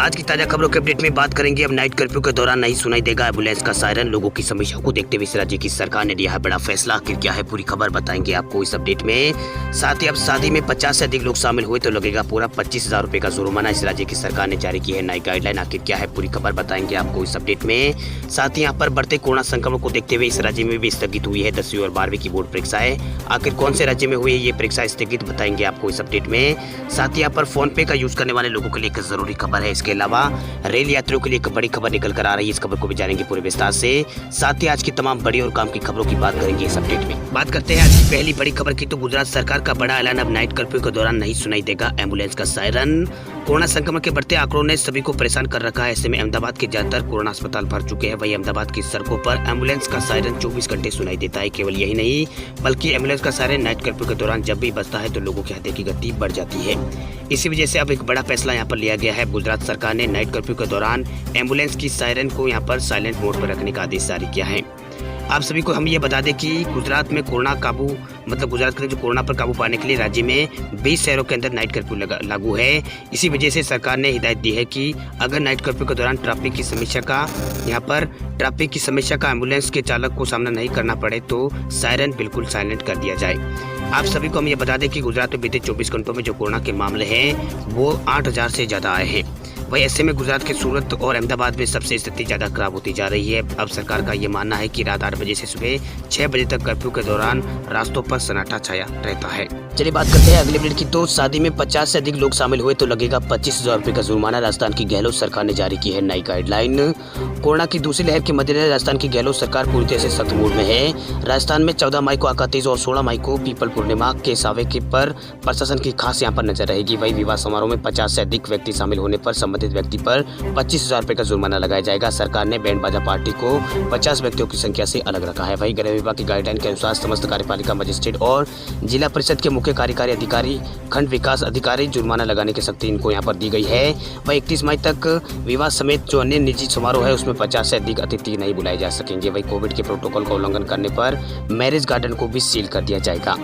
आज की ताजा खबरों के अपडेट में बात करेंगे। अब नाइट कर्फ्यू के दौरान नहीं सुनाई देगा एम्बुलेंस का सायरन। लोगों की समस्या को देखते हुए इस राज्य की सरकार ने लिया है बड़ा फैसला। आखिर क्या है पूरी खबर बताएंगे आपको इस अपडेट में। साथ ही अब शादी में 50 से अधिक लोग शामिल हुए तो लगेगा पूरा 25,000 रुपए का जुर्माना। इस राज्य की सरकार ने जारी की है नई गाइडलाइन। आखिर क्या है पूरी खबर बताएंगे आपको इस अपडेट में। साथ ही यहाँ पर बढ़ते कोरोना संक्रमण को देखते हुए इस राज्य में भी स्थगित हुई है 10वीं और 12वीं की बोर्ड परीक्षाएं। आखिर कौन से राज्य में हुई है ये परीक्षा स्थगित बताएंगे आपको इस अपडेट में। साथ ही यहाँ पर फोन पे का यूज करने वाले लोगों के लिए एक जरूरी खबर है। इसके अलावा रेल यात्रियों के लिए एक बड़ी खबर निकल कर आ रही है। इस खबर को भी जानेंगे पूरे विस्तार से। साथ ही आज की तमाम बड़ी और काम की खबरों की बात करेंगे इस अपडेट में। बात करते हैं आज की पहली बड़ी खबर की तो गुजरात सरकार का बड़ा ऐलान। अब नाइट कर्फ्यू के दौरान नहीं सुनाई देगा एम्बुलेंस का सायरन। कोरोना संक्रमण के बढ़ते आंकड़ों ने सभी को परेशान कर रखा है। ऐसे में अहमदाबाद के ज्यादातर कोरोना अस्पताल भर चुके हैं। वही अहमदाबाद की सड़कों पर एम्बुलेंस का सायरन 24 घंटे सुनाई देता है। केवल यही नहीं बल्कि एम्बुलेंस का सायरन नाइट कर्फ्यू के दौरान जब भी बजता है तो लोगों की हृदय की गति बढ़ जाती है। इसी वजह से अब एक बड़ा फैसला यहाँ पर लिया गया है। गुजरात सरकार ने नाइट कर्फ्यू के दौरान एम्बुलेंस की सायरन को यहाँ पर साइलेंट मोड पर रखने का आदेश जारी किया है। आप सभी को हम ये बता दें कि गुजरात में गुजरात के जो कोरोना पर काबू पाने के लिए राज्य में 20 शहरों के अंदर नाइट कर्फ्यू लागू है। इसी वजह से सरकार ने हिदायत दी है कि अगर नाइट कर्फ्यू के दौरान ट्रैफिक की समस्या का एम्बुलेंस के चालक को सामना नहीं करना पड़े तो सायरन बिल्कुल साइलेंट कर दिया जाए। आप सभी को हम ये बता दें कि गुजरात में बीते 24 घंटों में जो कोरोना के मामले हैं वो 8,000 से ज़्यादा आए हैं। वही ऐसे में गुजरात के सूरत और अहमदाबाद में सबसे स्थिति ज़्यादा खराब होती जा रही है। अब सरकार का ये मानना है कि रात 8 बजे से सुबह 6 बजे तक कर्फ्यू के दौरान रास्तों पर सन्नाटा छाया रहता है। चलिए बात करते हैं अगले अपडेट की तो शादी में 50 से अधिक लोग शामिल हुए तो लगेगा 25,000 रुपए का जुर्माना। राजस्थान की गहलोत सरकार ने जारी की है नई गाइडलाइन। कोरोना की दूसरी लहर के मद्देनजर राजस्थान की गहलोत सरकार पूरी तरह से सख्त मूड में है। राजस्थान में 14 मई को आका तीज और 16 मई को पीपल पूर्णिमा के सावे के पर प्रशासन की खास यहाँ पर नजर रहेगी। वही विवाह समारोह में 50 से अधिक व्यक्ति शामिल होने पर संबंधित व्यक्ति पर 25,000 रुपए का जुर्माना लगाया जाएगा। सरकार ने बैंड बाजा पार्टी को 50 व्यक्तियों की संख्या से अलग रखा है। वही गृह विभाग की गाइडलाइन के अनुसार समस्त कार्यपालिका मजिस्ट्रेट और जिला परिषद के मुख्य कार्यकारी अधिकारी, खंड विकास अधिकारी जुर्माना लगाने की शक्ति इनको यहाँ पर दी गई है। वही 31 मई तक विवाह समेत जो अन्य निजी समारोह है उसमें 50 से अधिक अतिथि नहीं बुलाए जा सकेंगे। वही कोविड के प्रोटोकॉल का उल्लंघन करने पर मैरिज गार्डन को भी सील कर दिया जाएगा।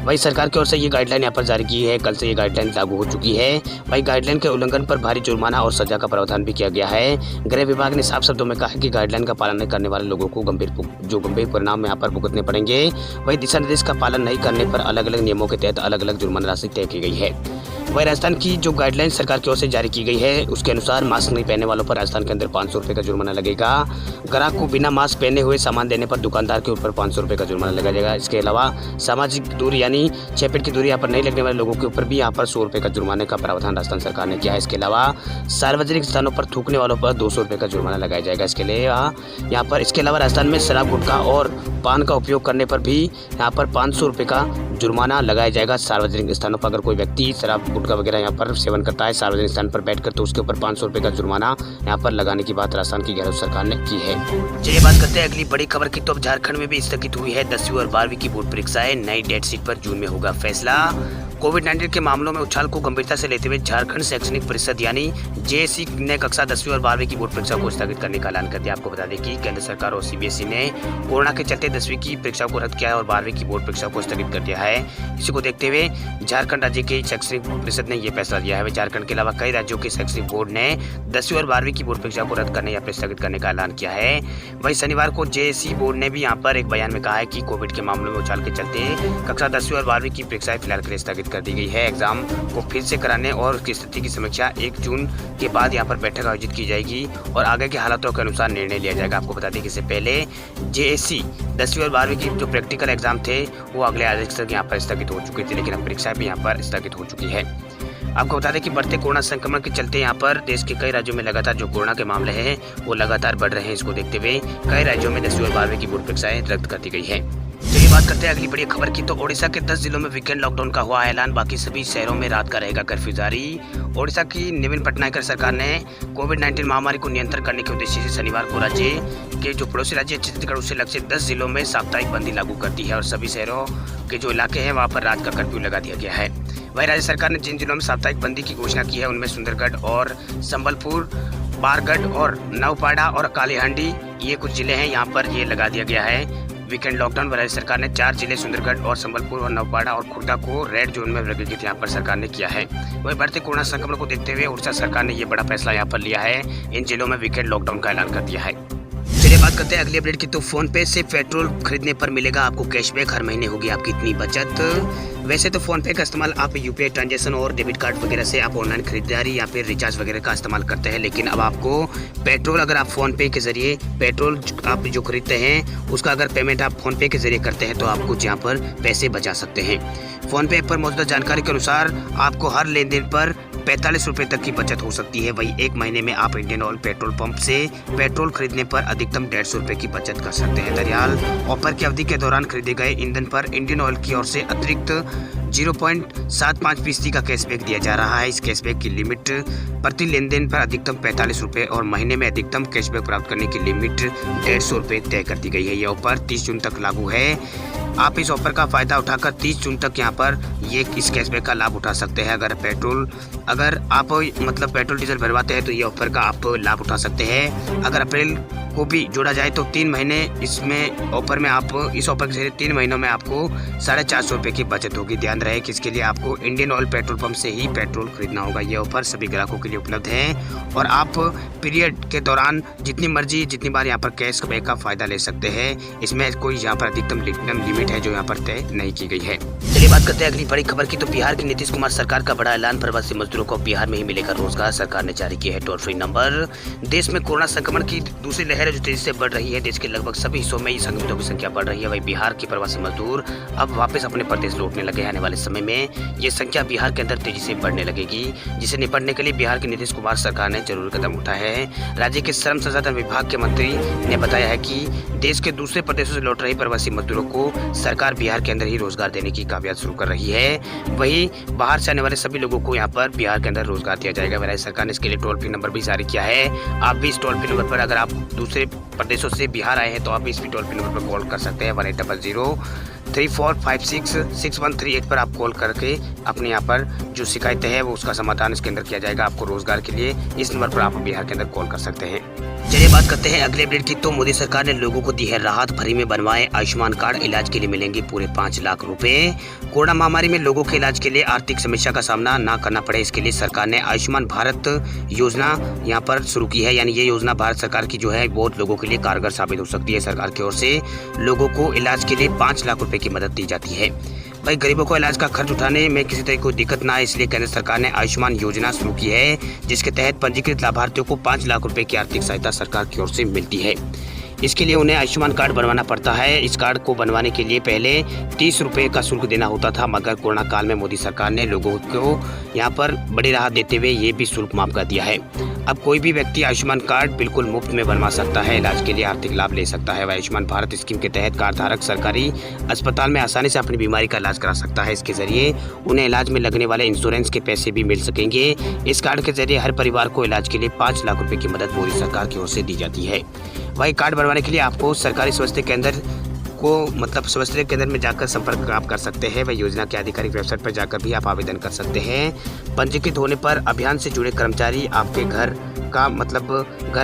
वही सरकार की ओर से ये गाइडलाइन यहाँ पर जारी की है। कल से ये गाइडलाइन लागू हो चुकी है। वही गाइडलाइन के उल्लंघन पर भारी जुर्माना और सजा का प्रावधान भी किया गया है। गृह विभाग ने साफ शब्दों में कहा है कि गाइडलाइन का पालन नहीं करने वाले लोगों को गंभीर परिणाम यहाँ पर भुगतने पड़ेंगे। वही दिशा निर्देश का पालन नहीं करने पर अलग अलग नियमों के तहत अलग अलग जुर्माना राशि तय की गई है। वही राजस्थान की जो गाइडलाइन सरकार की ओर से जारी की गई है उसके अनुसार मास्क नहीं पहनने वालों पर राजस्थान के अंदर 500 रुपए का जुर्माना लगेगा। ग्राहक को बिना मास्क पहने हुए सामान देने पर दुकानदार के ऊपर 500 रुपए का जुर्माना लगाया जाएगा। इसके अलावा सामाजिक दूरी यानी 6 फीट की दूरी यहाँ पर नहीं लगने वाले लोगों के ऊपर भी यहाँ पर 100 रुपए का जुर्माने का प्रावधान राजस्थान सरकार ने किया है। इसके अलावा सार्वजनिक स्थानों पर थूकने वालों पर 200 रुपए का जुर्माना लगाया जाएगा। इसके अलावा राजस्थान में शराब, गुटखा और पान का उपयोग करने पर भी यहाँ पर 500 रुपए का जुर्माना लगाया जाएगा। सार्वजनिक स्थानों पर अगर कोई व्यक्ति शराब, गुटखा वगैरह यहाँ पर सेवन करता है सार्वजनिक स्थान पर बैठकर तो उसके ऊपर 500 रुपए का जुर्माना यहाँ पर लगाने की बात राजस्थान की गहलोत सरकार ने की है। चलिए बात करते हैं अगली बड़ी खबर की तो अब झारखंड में भी स्थगित हुई है 10वीं और 12वीं की बोर्ड परीक्षाएं। नई डेट शीट पर जून में होगा फैसला। कोविड-19 के मामलों में उछाल को गंभीरता से लेते हुए झारखंड शैक्षणिक परिषद यानी जेएससी ने कक्षा 10वीं और 12वीं की बोर्ड परीक्षा को स्थगित करने का ऐलान कर दिया। आपको बता दें कि केंद्र सरकार और सीबीएसई ने कोरोना के चलते 10वीं की परीक्षा को रद्द किया है और 12वीं की बोर्ड परीक्षा को स्थगित कर दिया है। इसी को देखते हुए झारखंड राज्य की शैक्षणिक परिषद ने यह फैसला लिया है। झारखंड के अलावा कई राज्यों के शैक्षणिक बोर्ड ने 10वीं और 12वीं की बोर्ड परीक्षा को रद्द करने या फिर स्थगित करने का ऐलान किया है। वहीं शनिवार को जेएससी बोर्ड ने भी यहाँ पर एक बयान में कहा है कि कोविड के मामलों में उछाल के चलते कक्षा 10वीं और 12वीं की परीक्षाएं फिलहाल के लिए स्थगित कर दी गई है। एग्जाम को फिर से कराने और उसकी स्थिति की समीक्षा 1 जून के बाद यहाँ पर बैठक आयोजित की जाएगी और आगे के हालातों के अनुसार निर्णय लिया जाएगा। आपको बता दें कि इससे पहले जेएससी 10वीं और 12वीं की जो प्रैक्टिकल एग्जाम थे वो अगले आदेश तक यहाँ पर स्थगित हो चुके थे, लेकिन अब परीक्षाएं भी यहाँ पर स्थगित हो चुकी है। आपको बता दें कि बढ़ते कोरोना संक्रमण के चलते यहाँ पर देश के कई राज्यों में लगातार जो कोरोना के मामले हैं वो लगातार बढ़ रहे हैं। इसको देखते हुए कई राज्यों में 10वीं और 12वीं की बोर्ड परीक्षाएं रद्द कर दी गई है। चलिए बात करते हैं अगली बड़ी खबर की तो ओडिशा के 10 जिलों में वीकेंड लॉकडाउन का हुआ ऐलान। बाकी सभी शहरों में रात का रहेगा कर्फ्यू जारी। ओडिशा की नवीन पटनायक सरकार ने कोविड-19 महामारी को नियंत्रण करने के उद्देश्य से शनिवार को राज्य के जो पड़ोसी राज्य छत्तीसगढ़ उससे लक्षित 10 जिलों में साप्ताहिक बंदी लागू कर दी है और सभी शहरों के जो इलाके हैं वहाँ पर रात का कर्फ्यू लगा दिया गया है। वहीं राज्य सरकार ने जिन जिलों में साप्ताहिक बंदी की घोषणा की है उनमें सुंदरगढ़ और संबलपुर, बारगढ़ और नवपाड़ा और कालीहांडी ये कुछ जिले हैं। यहाँ पर ये लगा दिया गया है वीकेंड लॉकडाउन राज्य सरकार ने 4 जिले सुंदरगढ़ और संबलपुर और नौपाड़ा और खुर्दा को रेड जोन में वर्गीकृत यहाँ पर सरकार ने किया है। वही बढ़ते कोरोना संक्रमण को देखते हुए उड़ीसा सरकार ने ये बड़ा फैसला यहाँ पर लिया है। इन जिलों में वीकेंड लॉकडाउन का ऐलान कर दिया है। चलिए बात करते हैं अगली अपडेट की। तो फोन पे से पेट्रोल खरीदने पर मिलेगा आपको कैशबैक, हर महीने होगी आपकी इतनी बचत। वैसे तो फोन पे का इस्तेमाल आप यूपीआई ट्रांजैक्शन और डेबिट कार्ड वगैरह से आप ऑनलाइन खरीदारी या फिर रिचार्ज वगैरह का इस्तेमाल करते हैं, लेकिन अब आपको पेट्रोल अगर आप फोन पे के जरिए पेट्रोल आप जो खरीदते हैं उसका अगर पेमेंट आप फोन पे के जरिए करते हैं तो आप कुछ यहाँ पर पैसे बचा सकते हैं। फोन पे पर मौजूदा जानकारी के अनुसार आपको हर लेन देन पर 45 रुपए तक की बचत हो सकती है। वही एक महीने में आप इंडियन ऑयल पेट्रोल पंप से पेट्रोल खरीदने पर अधिकतम 150 रुपए की बचत कर सकते हैं। दरअसल ऑफर की अवधि के दौरान खरीदे गए ईंधन पर इंडियन ऑयल की ओर से अतिरिक्त 0.75% का कैशबैक दिया जा रहा है। इस कैशबैक की लिमिट प्रति लेन देन पर अधिकतम 45 रुपए और महीने में अधिकतम कैशबैक प्राप्त करने की लिमिट 150 रुपए तय कर दी गई है। यह ऑफर 30 जून तक लागू है। आप इस ऑफर का फायदा उठाकर 30 जून तक यहाँ पर इस कैशबैक का लाभ उठा सकते हैं। अगर आप मतलब पेट्रोल डीजल भरवाते हैं तो ये ऑफर का आप लाभ उठा सकते हैं। अगर अप्रैल को भी जोड़ा जाए तो 3 महीने इसमें ऑफर में आप इस ऑफर के जरिए 3 महीनों में आपको 450 रुपए की बचत होगी। ध्यान रहे कि इसके लिए आपको इंडियन ऑयल पेट्रोल पंप से ही पेट्रोल खरीदना होगा। ये ऑफर सभी ग्राहकों के लिए उपलब्ध है और आप पीरियड के दौरान जितनी बार यहाँ पर कैशबैक का फायदा ले सकते हैं। इसमें कोई यहाँ पर अधिकतम लिमिट है जो यहाँ पर तय नहीं की गई है। चलिए बात करते हैं अगली बड़ी खबर की। तो बिहार की नीतीश कुमार सरकार का बड़ा ऐलान, प्रवासी मजदूरों को बिहार में ही मिलेगा रोजगार। सरकार ने जारी किया है टोल फ्री नंबर। देश में कोरोना संक्रमण की दूसरी लहर जो तेजी से बढ़ रही है, देश के लगभग सभी हिस्सों में संक्रमितों की संख्या बढ़ रही है। वही बिहार के प्रवासी मजदूर अब वापस अपने प्रदेश लौटने लगे हैं। आने वाले समय में ये संख्या बिहार के अंदर तेजी से बढ़ने लगेगी, जिसे निपटने के लिए बिहार की नीतीश कुमार सरकार ने जरूरी कदम उठाए हैं। राज्य के श्रम संसाधन विभाग के मंत्री ने बताया है कि देश के दूसरे प्रदेशों से लौट रहे प्रवासी मजदूरों को सरकार बिहार के अंदर ही रोजगार देने की कामयाबी शुरू कर रही है। वही बाहर से आने वाले सभी लोगों को यहाँ पर बिहार के अंदर रोजगार दिया जाएगा। राज्य सरकार ने इसके लिए टोल फ्री नंबर भी जारी किया है। आप भी इस टोल फ्री नंबर पर अगर आप दूसरे प्रदेशों से बिहार आए हैं तो आप इस भी टोल फ्री नंबर पर कॉल कर सकते हैं। 1800-3456-6138 पर आप कॉल करके अपने यहाँ पर जो शिकायतें हैं वो उसका समाधान इसके अंदर किया जाएगा। आपको रोजगार के लिए इस नंबर पर आप बिहार के अंदर कॉल कर सकते हैं। चलिए बात करते हैं अगले अपडेट की। तो मोदी सरकार ने लोगों को दी है राहत, फ्री में बनवाए आयुष्मान कार्ड, इलाज के लिए मिलेंगे पूरे 5 लाख रुपए। कोरोना महामारी में लोगों के इलाज के लिए आर्थिक समस्या का सामना ना करना पड़े, इसके लिए सरकार ने आयुष्मान भारत योजना यहाँ पर शुरू की है। यानी ये योजना भारत सरकार की जो है बहुत लोगों के लिए कारगर साबित हो सकती है। सरकार की ओर से लोगों को इलाज के लिए 5 लाख रुपए की मदद दी जाती है। भाई गरीबों को इलाज का खर्च उठाने में किसी तरह कोई दिक्कत ना आए, इसलिए केंद्र सरकार ने आयुष्मान योजना शुरू की है, जिसके तहत पंजीकृत लाभार्थियों को 5 लाख रुपए की आर्थिक सहायता सरकार की ओर से मिलती है। इसके लिए उन्हें आयुष्मान कार्ड बनवाना पड़ता है। इस कार्ड को बनवाने के लिए पहले 30 रुपए का शुल्क देना होता था, मगर कोरोना काल में मोदी सरकार ने लोगों को यहाँ पर बड़ी राहत देते हुए ये भी शुल्क माफ कर दिया है। अब कोई भी व्यक्ति आयुष्मान कार्ड बिल्कुल मुफ्त में बनवा सकता है, इलाज के लिए आर्थिक लाभ ले सकता है। आयुष्मान भारत स्कीम के तहत कार्ड धारक सरकारी अस्पताल में आसानी से अपनी बीमारी का इलाज करा सकता है। इसके जरिए उन्हें इलाज में लगने वाले इंश्योरेंस के पैसे भी मिल सकेंगे। इस कार्ड के जरिए हर परिवार को इलाज के लिए 5 लाख रुपए की मदद मोदी सरकार की ओर से दी जाती है। वही कार्ड बनवाने के लिए आपको सरकारी स्वास्थ्य केंद्र में जाकर संपर्क आप कर सकते हैं। वह योजना के आधिकारिक वेबसाइट पर जाकर भी आप आवेदन कर सकते हैं। पंजीकृत होने पर अभियान से जुड़े कर्मचारी आपके घर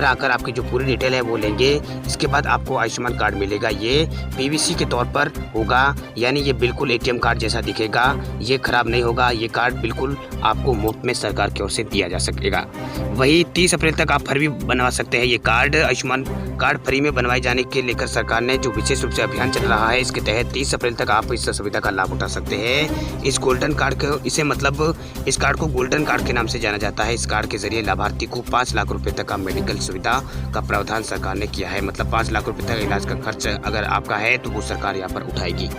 आकर आपकी जो पूरी डिटेल है वो लेंगे। इसके बाद आपको आयुष्मान कार्ड मिलेगा। ये पीवीसी के तौर पर होगा, यानी ये बिल्कुल एटीएम कार्ड जैसा दिखेगा, ये खराब नहीं होगा। ये कार्ड बिल्कुल आपको मुफ्त में सरकार की ओर से दिया जा सकेगा। वही 30 अप्रैल तक आप फ्री बनवा सकते हैं। ये कार्ड आयुष्मान कार्ड फ्री में बनवाए जाने के लेकर सरकार ने जो विशेष रूप से अभियान चल रहा है, इसके तहत 30 अप्रैल तक आप इस सुविधा का लाभ उठा सकते हैं। इस कार्ड को गोल्डन कार्ड के नाम से जाना जाता है। इस कार्ड के जरिए लाभार्थी को 5 लाख रुपए तक का मेडिकल सुविधा का प्रावधान सरकार ने किया है। मतलब 5 लाख रुपए तक इलाज का खर्च अगर आपका है तो वो सरकार यहाँ पर उठाएगी।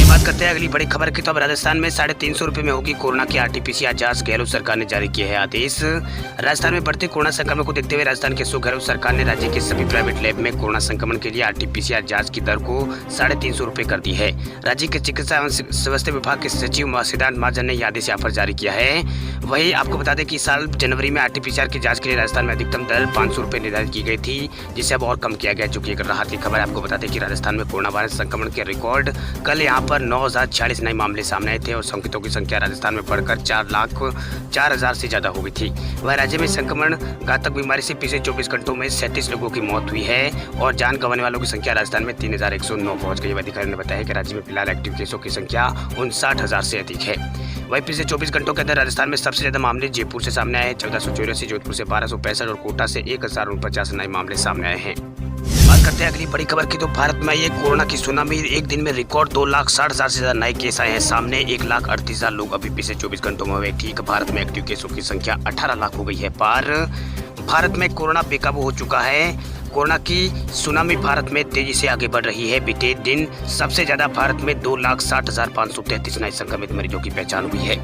बात करते हैं अगली बड़ी खबर की। तो अब राजस्थान में 350 रुपए में होगी कोरोना की RT-PCR जांच। गहलोत सरकार ने जारी किया है आदेश। राजस्थान में बढ़ते कोरोना संक्रमण को देखते हुए राजस्थान के अशोक गहलोत सरकार ने राज्य के सभी प्राइवेट लैब में कोरोना संक्रमण के लिए RT-PCR जांच की दर को 350 रुपए कर दी है। राज्य के चिकित्सा एवं स्वास्थ्य विभाग के सचिव सिद्धांत महाजन ने यह आदेश यहाँ पर जारी किया है। वही आपको बता दें कि साल जनवरी में RT-PCR की जांच के लिए राजस्थान में अधिकतम दर 500 रुपए निर्धारित की गई थी, जिसे अब और कम किया गया। जो कि एक राहत की खबर है। आपको बता दें कि राजस्थान में कोरोना वायरस संक्रमण के रिकॉर्ड कल यहाँ पर 9,046 नए मामले सामने आए थे और संक्रमितों की संख्या राजस्थान में बढ़कर 4,04,000 से ज़्यादा हो गई थी। वह राज्य में संक्रमण घातक बीमारी से पिछले 24 घंटों में 37 लोगों की मौत हुई है और जान गंवाने वालों की संख्या राजस्थान में 3,109 पहुंच गई। अधिकारियों ने बताया कि राज्य में फिलहाल एक्टिव केसों की संख्या 59,000 से अधिक है। वहीं पिछले 24 घंटों के अंदर राजस्थान में सबसे ज्यादा मामले जयपुर से सामने आए हैं 1484, जोधपुर से 1265 और कोटा से 1,049 नए मामले सामने आए हैं। बात करते हैं अगली बड़ी खबर की, तो भारत में ये कोरोना की सुनामी। एक दिन में रिकॉर्ड 2,60,000 से ज्यादा नए केस आए हैं सामने। 1,38,000 लोग अभी पिछले 24 घंटों में हुए ठीक। भारत में एक्टिव केसों की संख्या 18 लाख हो गई है पार। भारत में कोरोना बेकाबू हो चुका है। कोरोना की सुनामी भारत में तेजी से आगे बढ़ रही है। बीते दिन सबसे ज्यादा भारत में 2,60,533 नए संक्रमित मरीजों की पहचान हुई है।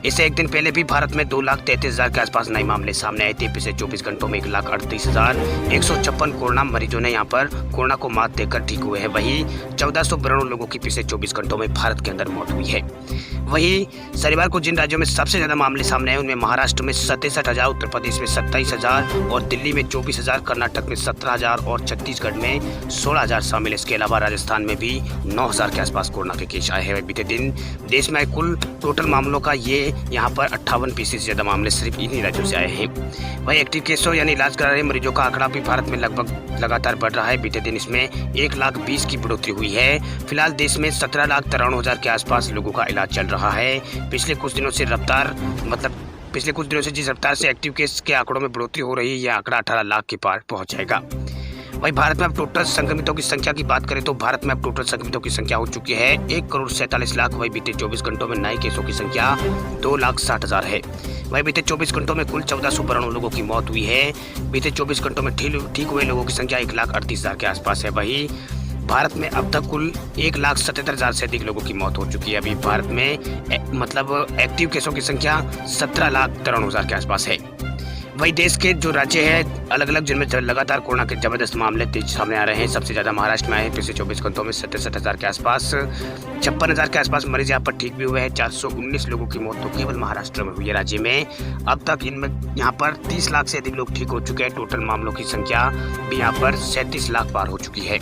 इससे एक दिन पहले भी भारत में 2,33,000 के आसपास नए मामले सामने आए थे। पिछले 24 घंटों में 1,38,156 कोरोना मरीजों ने यहाँ पर कोरोना को मात देकर ठीक हुए हैं। वहीं 1,492 लोगों की पिछले 24 घंटों में भारत के अंदर मौत हुई है। वहीं शनिवार को जिन राज्यों में सबसे ज्यादा मामले सामने आए उनमें महाराष्ट्र में 67,000, उत्तर प्रदेश में 27,000 और दिल्ली में 24,000, कर्नाटक में 17,000 और छत्तीसगढ़ में 16,000 शामिल। इसके अलावा राजस्थान में भी 9,000 के आसपास कोरोना के केस आए हैं। बीते दिन देश में कुल टोटल मामलों का ये यहाँ पर 58% से ज्यादा मामले सिर्फ इन्हीं राज्यों से आए हैं। वहीं एक्टिव केसों यानी इलाज करा रहे मरीजों का आंकड़ा भी भारत में लगभग लगातार बढ़ रहा है। बीते दिन इसमें 1,20,000 की बढ़ोतरी हुई है। फिलहाल देश में 17,93,000 के आसपास लोगों का इलाज चल रहा है। पिछले कुछ दिनों से जिस रफ्तार से एक्टिव केस के आंकड़ों में बढ़ोतरी हो रही है, यह आंकड़ा 18 लाख के पार पहुंच जाएगा। वहीं भारत में अब टोटल संक्रमितों की संख्या की बात करें तो भारत में अब टोटल संक्रमितों की संख्या हो चुकी है 1,47,00,000। वहीं बीते 24 घंटों में नए केसों की संख्या 2,60,000 है। वहीं बीते 24 घंटों में कुल 1,492 लोगों की मौत हुई है। बीते 24 घंटों में ठीक हुए लोगों की संख्या 1,38,000 के आसपास है। वहीं भारत में अब तक कुल 1,77,000 से अधिक लोगों की मौत हो चुकी है। अभी भारत में एक्टिव केसों की संख्या 17,93,000 के आसपास है। वही देश के जो राज्य हैं अलग अलग जिनमें लगातार कोरोना के जबरदस्त मामले तेज सामने आ रहे हैं। सबसे ज्यादा महाराष्ट्र में आए हैं। पिछले 24 घंटों में 67,000 के आसपास, 56,000 के आसपास मरीज यहाँ पर ठीक भी हुए हैं। 419 लोगों की मौत तो केवल महाराष्ट्र में हुई है। राज्य में अब तक इनमें यहाँ पर 30 लाख से अधिक लोग ठीक हो चुके हैं। टोटल मामलों की संख्या भी यहाँ पर 37 लाख पार हो चुकी है।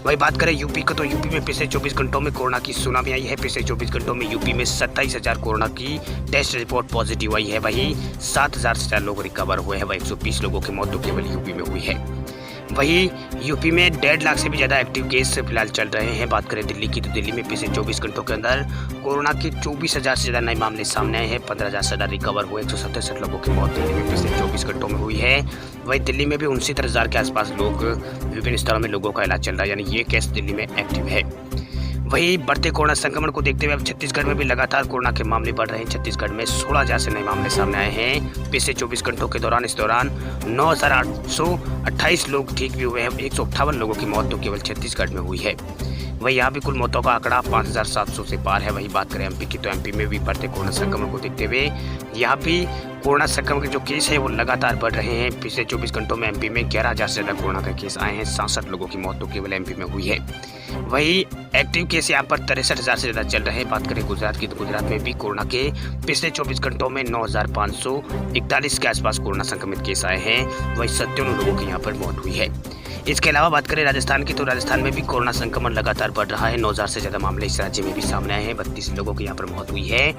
वही बात करें यूपी को, तो यूपी में पिछले 24 घंटों में कोरोना की सुनामी आई है। पिछले 24 घंटों में यूपी में 27,000 कोरोना की टेस्ट रिपोर्ट पॉजिटिव आई है। वहीं 7,000 से ज्यादा लोग रिकवर हुए हैं। वहीं 120 लोगों की मौत तो केवल यूपी में हुई है। वहीं यूपी में 1.5 लाख से भी ज़्यादा एक्टिव केस फिलहाल चल रहे हैं। बात करें दिल्ली की, तो दिल्ली में पिछले 24 घंटों के अंदर कोरोना के 24,000 से ज़्यादा नए मामले सामने आए हैं। 15,000 से ज़्यादा रिकवर हुए। 167 लोगों की मौत दिल्ली में पिछले 24 घंटों में हुई है। वहीं दिल्ली में भी 69,000 के आसपास लोग विभिन्न स्थलों में लोगों का इलाज चल रहा है, यानी ये केस दिल्ली में एक्टिव है। वहीं बढ़ते कोरोना संक्रमण को देखते हुए अब छत्तीसगढ़ में भी लगातार कोरोना के मामले बढ़ रहे हैं। छत्तीसगढ़ में 16,000 से नए मामले सामने आए हैं पिछले 24 घंटों के दौरान। इस दौरान 9,828 लोग ठीक भी हुए हैं। 158 लोगों की मौत तो केवल छत्तीसगढ़ में हुई है। वहीं यहाँ भी कुल मौतों का आंकड़ा 5,700 से पार है। वहीं बात करें एमपी की, तो एमपी में भी बढ़ते कोरोना संक्रमण को देखते हुए यहाँ भी कोरोना संक्रमण के जो केस है वो लगातार बढ़ रहे हैं। पिछले 24 घंटों में एमपी में 11,000 से ज्यादा कोरोना के केस आए हैं। 67 लोगों की मौत तो केवल एमपी में हुई है। वहीं एक्टिव केस यहाँ पर 63,000 से ज्यादा चल रहे हैं। बात करें गुजरात की, तो गुजरात में भी कोरोना के पिछले 24 घंटों में 9,541 के आसपास कोरोना संक्रमित केस आए हैं। वहीं 57 लोगों की यहाँ पर मौत हुई है। इसके अलावा बात करें राजस्थान की, तो राजस्थान में भी कोरोना संक्रमण लगातार बढ़ रहा है। 9,000 से ज्यादा मामले इस राज्य में भी सामने आए हैं। 32 लोगों की यहाँ पर मौत हुई है।